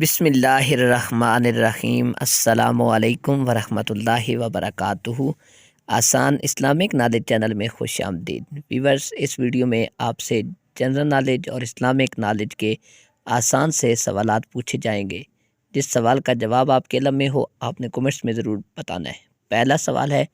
بسم اللہ الرحمن الرحیم۔ السلام علیکم ورحمۃ اللہ وبرکاتہ۔ آسان اسلامک نالج چینل میں خوش آمدید ویورز۔ اس ویڈیو میں آپ سے جنرل نالج اور اسلامک نالج کے آسان سے سوالات پوچھے جائیں گے۔ جس سوال کا جواب آپ کے علم میں ہو آپ نے کمنٹس میں ضرور بتانا ہے۔ پہلا سوال ہے،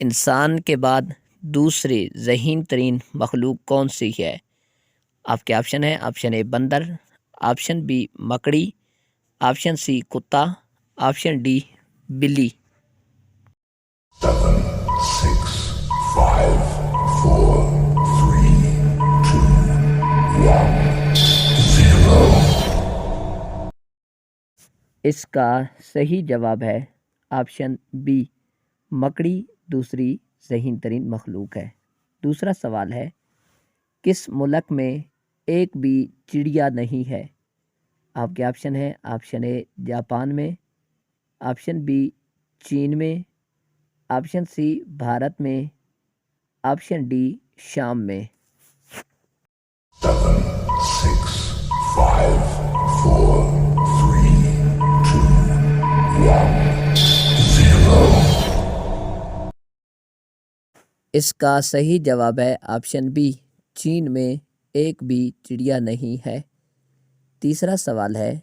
انسان کے بعد دوسری ذہین ترین مخلوق کون سی ہے؟ آپ کے آپشن ہیں، آپشن اے بندر، آپشن بی مکڑی، آپشن سی کتا، آپشن ڈی بلی۔ 7, 6, 5, 4, 3, 2, 1, 0۔ اس کا صحیح جواب ہے آپشن بی مکڑی دوسری ذہین ترین مخلوق ہے۔ دوسرا سوال ہے، کس ملک میں ایک بھی چڑیا نہیں ہے؟ آپ کے آپشن ہیں، آپشن اے جاپان میں، آپشن بی چین میں، آپشن سی بھارت میں، آپشن ڈی شام میں۔ 7, 6, 5, 4, 3, 2, 1, 0۔ اس کا صحیح جواب ہے آپشن بی چین میں ایک بھی چڑیا نہیں ہے۔ تیسرا سوال ہے،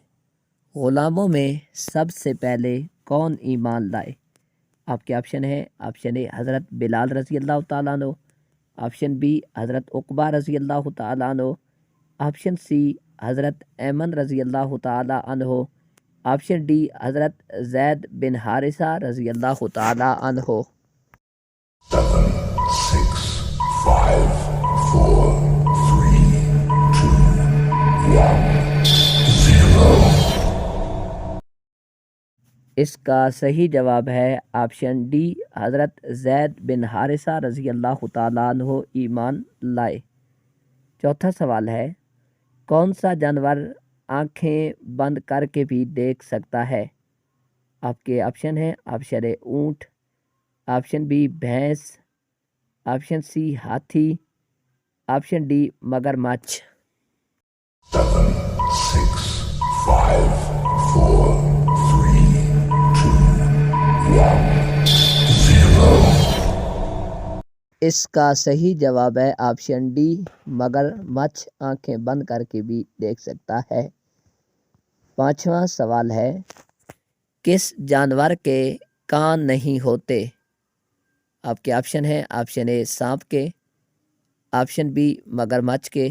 غلاموں میں سب سے پہلے کون ایمان لائے؟ آپ کے آپشن ہیں، آپشن اے حضرت بلال رضی اللہ تعالیٰ عنہ، آپشن بی حضرت عقبہ رضی اللہ تعالیٰ عنہ، آپشن سی حضرت ایمن رضی اللہ تعالیٰ عنہ، آپشن ڈی حضرت زید بن حارثہ رضی اللہ تعالیٰ عنہ۔ 7, 6, 5, 4, 3, 2, 1, 0۔ اس کا صحیح جواب ہے آپشن ڈی حضرت زید بن حارثہ رضی اللہ تعالیٰ عنہ ایمان لائے۔ چوتھا سوال ہے، کون سا جانور آنکھیں بند کر کے بھی دیکھ سکتا ہے؟ آپ کے آپشن ہیں، آپشن اے اونٹ، آپشن بی بھینس، آپشن سی ہاتھی، آپشن ڈی مگرمچھ۔ 7, 6, 5, 4, 3, 2, 1, 0۔ اس کا صحیح جواب ہے آپشن ڈی مگرمچھ آنکھیں بند کر کے بھی دیکھ سکتا ہے۔ پانچواں سوال ہے، کس جانور کے کان نہیں ہوتے؟ آپ کے آپشن ہیں، آپشن اے سانپ کے، آپشن بی مگرمچھ کے،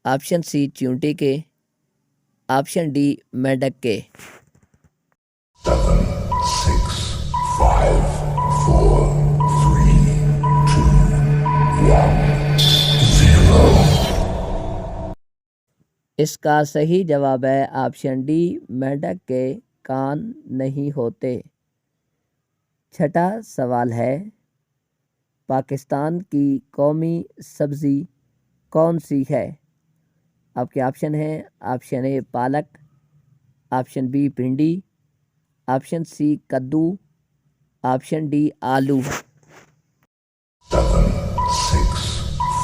آپشن سی چیونٹی کے، آپشن ڈی مینڈک کے۔ 7, 6, 5, 4, 3, 2, 1, 0۔ اس کا صحیح جواب ہے آپشن ڈی مینڈک کے کان نہیں ہوتے۔ چھٹا سوال ہے، پاکستان کی قومی سبزی کون سی ہے؟ آپ کے آپشن ہیں، آپشن اے پالک، آپشن بی بھنڈی، آپشن سی کدو، آپشن ڈی آلو۔ 7, 6,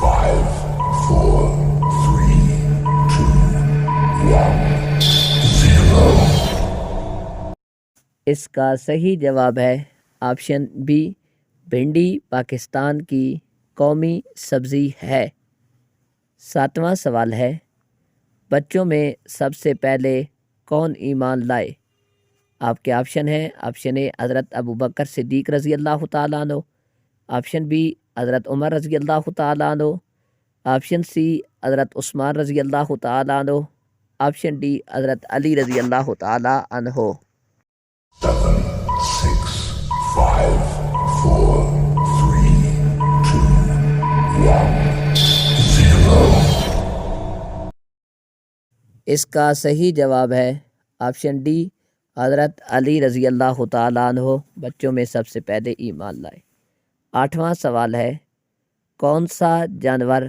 5, 4, 3, 2, 1, 0۔ اس کا صحیح جواب ہے آپشن بی بھنڈی پاکستان کی قومی سبزی ہے۔ ساتواں سوال ہے، بچوں میں سب سے پہلے کون ایمان لائے؟ آپ کے آپشن ہیں، آپشن اے حضرت ابوبکر صدیق رضی اللہ تعالیٰ عنہ، آپشن بی حضرت عمر رضی اللہ تعالیٰ عنہ، آپشن سی حضرت عثمان رضی اللہ تعالیٰ عنہ، آپشن ڈی حضرت علی رضی اللہ تعالیٰ عنہ۔ 7, 6, 5, 4, 3, 2, 1, 0۔ اس کا صحیح جواب ہے آپشن ڈی حضرت علی رضی اللہ تعالیٰ عنہ بچوں میں سب سے پہلے ایمان لائے۔ آٹھواں سوال ہے، کون سا جانور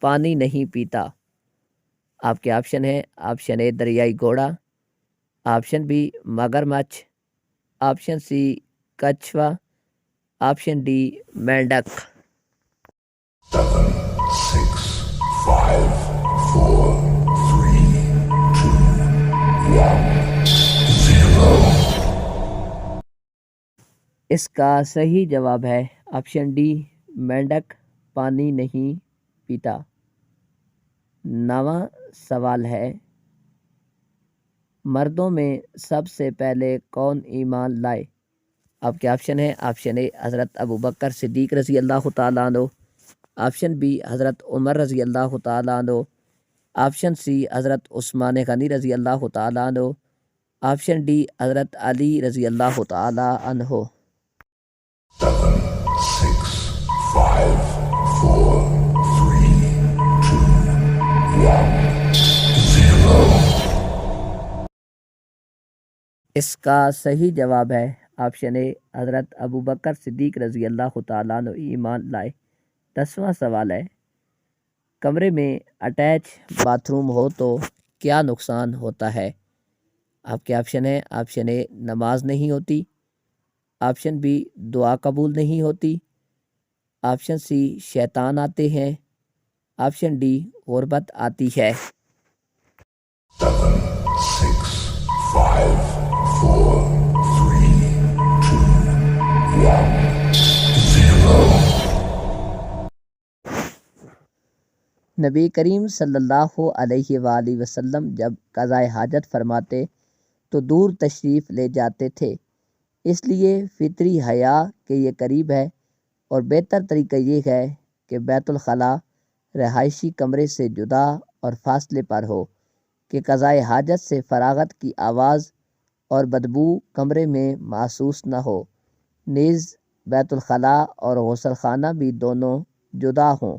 پانی نہیں پیتا؟ آپ کے آپشن ہیں، آپشن اے دریائی گھوڑا، آپشن بی مگرمچھ، آپشن سی کچھوا، آپشن ڈی مینڈک۔ 7, 6, 5, 4, 3, 2, 1, اس کا صحیح جواب ہے آپشن ڈی، مینڈک پانی نہیں پیتا۔ 9واں سوال ہے، مردوں میں سب سے پہلے کون ایمان لائے؟ آپ کے آپشن ہیں، آپشن اے حضرت ابوبکر صدیق رضی اللہ تعالیٰ عنہ، آپشن بی حضرت عمر رضی اللہ تعالیٰ عنہ، آپشن سی حضرت عثمان غنی رضی اللہ تعالیٰ عنہ، آپشن ڈی حضرت علی رضی اللہ تعالیٰ عنہ۔ 7, 6, 5, 4, 3, 2, 1, 0. اس کا صحیح جواب ہے آپشن اے حضرت ابوبکر صدیق رضی اللہ تعالیٰ عنہ ایمان لائے۔ 10واں سوال ہے، کمرے میں اٹیچ باتھ روم ہو تو کیا نقصان ہوتا ہے؟ آپ کے آپشن ہیں، آپشن اے نماز نہیں ہوتی، آپشن بی دعا قبول نہیں ہوتی، آپشن سی شیطان آتے ہیں، آپشن ڈی غربت آتی ہے۔ 7, 6, 5, 4, 3, 2, 1, 0. نبی کریم صلی اللہ علیہ وآلہ وسلم جب قضاء حاجت فرماتے تو دور تشریف لے جاتے تھے، اس لیے فطری حیا کہ یہ قریب ہے اور بہتر طریقہ یہ ہے کہ بیت الخلاء رہائشی کمرے سے جدا اور فاصلے پر ہو کہ قضاء حاجت سے فراغت کی آواز اور بدبو کمرے میں محسوس نہ ہو، نیز بیت الخلاء اور غسل خانہ بھی دونوں جدا ہوں۔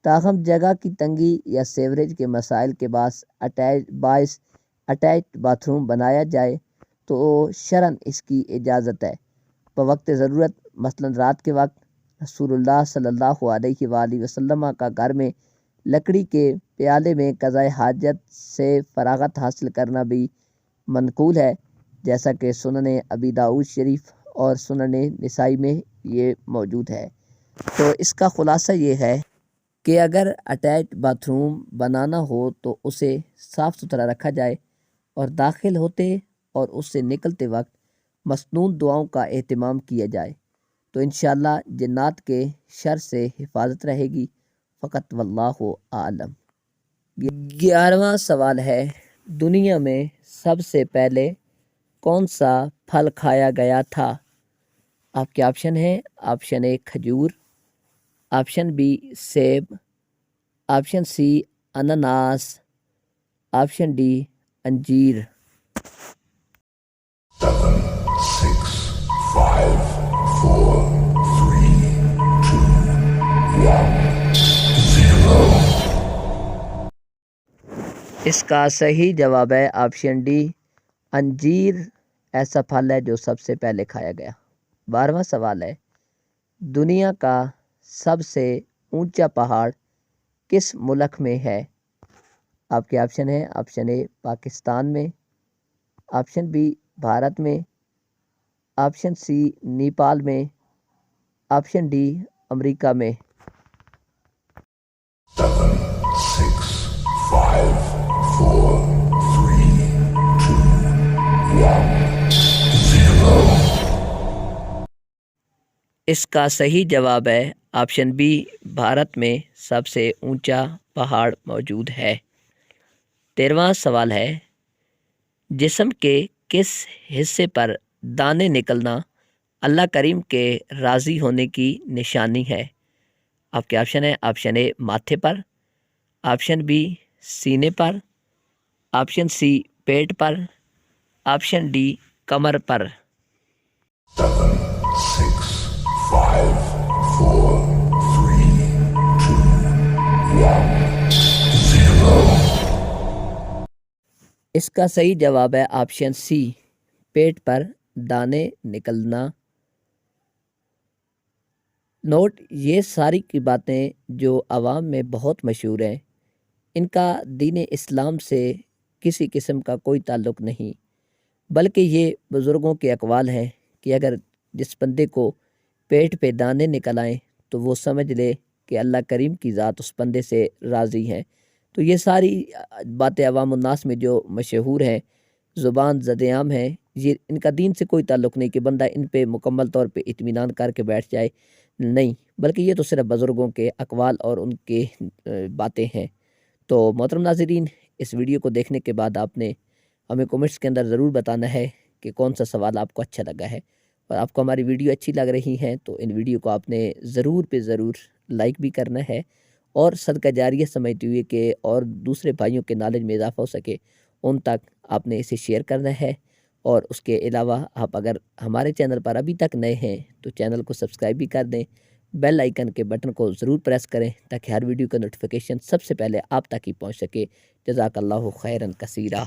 تاہم جگہ کی تنگی یا سیوریج کے مسائل کے باعث اٹیچ باتھ روم بنایا جائے تو شرعاً اس کی اجازت ہے۔ بوقت ضرورت مثلاً رات کے وقت رسول اللہ صلی اللہ علیہ وآلہ وسلم کا گھر میں لکڑی کے پیالے میں قضاء حاجت سے فراغت حاصل کرنا بھی منقول ہے، جیسا کہ سنن ابی داؤد شریف اور سنن نسائی میں یہ موجود ہے۔ تو اس کا خلاصہ یہ ہے کہ اگر اٹیچ باتھ روم بنانا ہو تو اسے صاف ستھرا رکھا جائے اور داخل ہوتے اور اس سے نکلتے وقت مسنون دعاؤں کا اہتمام کیا جائے تو انشاءاللہ جنات کے شر سے حفاظت رہے گی۔ فقط واللہ اعلم۔ 11واں سوال ہے، دنیا میں سب سے پہلے کون سا پھل کھایا گیا تھا؟ آپ کے آپشن ہیں، آپشن اے کھجور، آپشن بی سیب، آپشن سی انناس، آپشن ڈی انجیر۔ 7, 6, 5, 4, 3, 2, 1, 0. اس کا صحیح جواب ہے آپشن ڈی، انجیر ایسا پھل ہے جو سب سے پہلے کھایا گیا۔ 12واں سوال ہے، دنیا کا سب سے اونچا پہاڑ کس ملک میں ہے؟ آپ کے آپشن ہیں، آپشن اے پاکستان میں، آپشن بی بھارت میں، آپشن سی نیپال میں، آپشن ڈی امریکہ میں۔ 7, 6, 5, 4, 3, 2, 1, 0. اس کا صحیح جواب ہے آپشن بی، بھارت میں سب سے اونچا پہاڑ موجود ہے۔ 13واں سوال ہے، جسم کے کس حصے پر دانے نکلنا اللہ کریم کے راضی ہونے کی نشانی ہے؟ آپ کے آپشن ہیں، آپشن اے ماتھے پر، آپشن بی سینے پر، آپشن سی پیٹ پر، آپشن ڈی کمر پر۔ 7, 6, 5, 4, 3, 2, 1, 0. اس کا صحیح جواب ہے آپشن سی، پیٹ پر دانے نکلنا۔ نوٹ، یہ ساری کی باتیں جو عوام میں بہت مشہور ہیں، ان کا دین اسلام سے کسی قسم کا کوئی تعلق نہیں، بلکہ یہ بزرگوں کے اقوال ہیں کہ اگر جس بندے کو پیٹ پہ دانے نکل آئیں تو وہ سمجھ لے کہ اللہ کریم کی ذات اس بندے سے راضی ہیں۔ تو یہ ساری باتیں عوام الناس میں جو مشہور ہیں، زبان زد عام ہیں، یہ ان کا دین سے کوئی تعلق نہیں کہ بندہ ان پہ مکمل طور پہ اطمینان کر کے بیٹھ جائے، نہیں، بلکہ یہ تو صرف بزرگوں کے اقوال اور ان کے باتیں ہیں۔ تو محترم ناظرین، اس ویڈیو کو دیکھنے کے بعد آپ نے ہمیں کومنٹس کے اندر ضرور بتانا ہے کہ کون سا سوال آپ کو اچھا لگا ہے، اور آپ کو ہماری ویڈیو اچھی لگ رہی ہیں تو ان ویڈیو کو آپ نے ضرور پہ ضرور لائک بھی کرنا ہے، اور صدقہ جاریہ سمجھتے ہوئے کہ اور دوسرے بھائیوں کے نالج میں اضافہ ہو سکے ان تک آپ نے اسے شیئر کرنا ہے۔ اور اس کے علاوہ آپ اگر ہمارے چینل پر ابھی تک نئے ہیں تو چینل کو سبسکرائب بھی کر دیں، بیل آئیکن کے بٹن کو ضرور پریس کریں تاکہ ہر ویڈیو کا نوٹیفیکیشن سب سے پہلے آپ تک ہی پہنچ سکے۔ جزاک اللہ خیرا کثیرا۔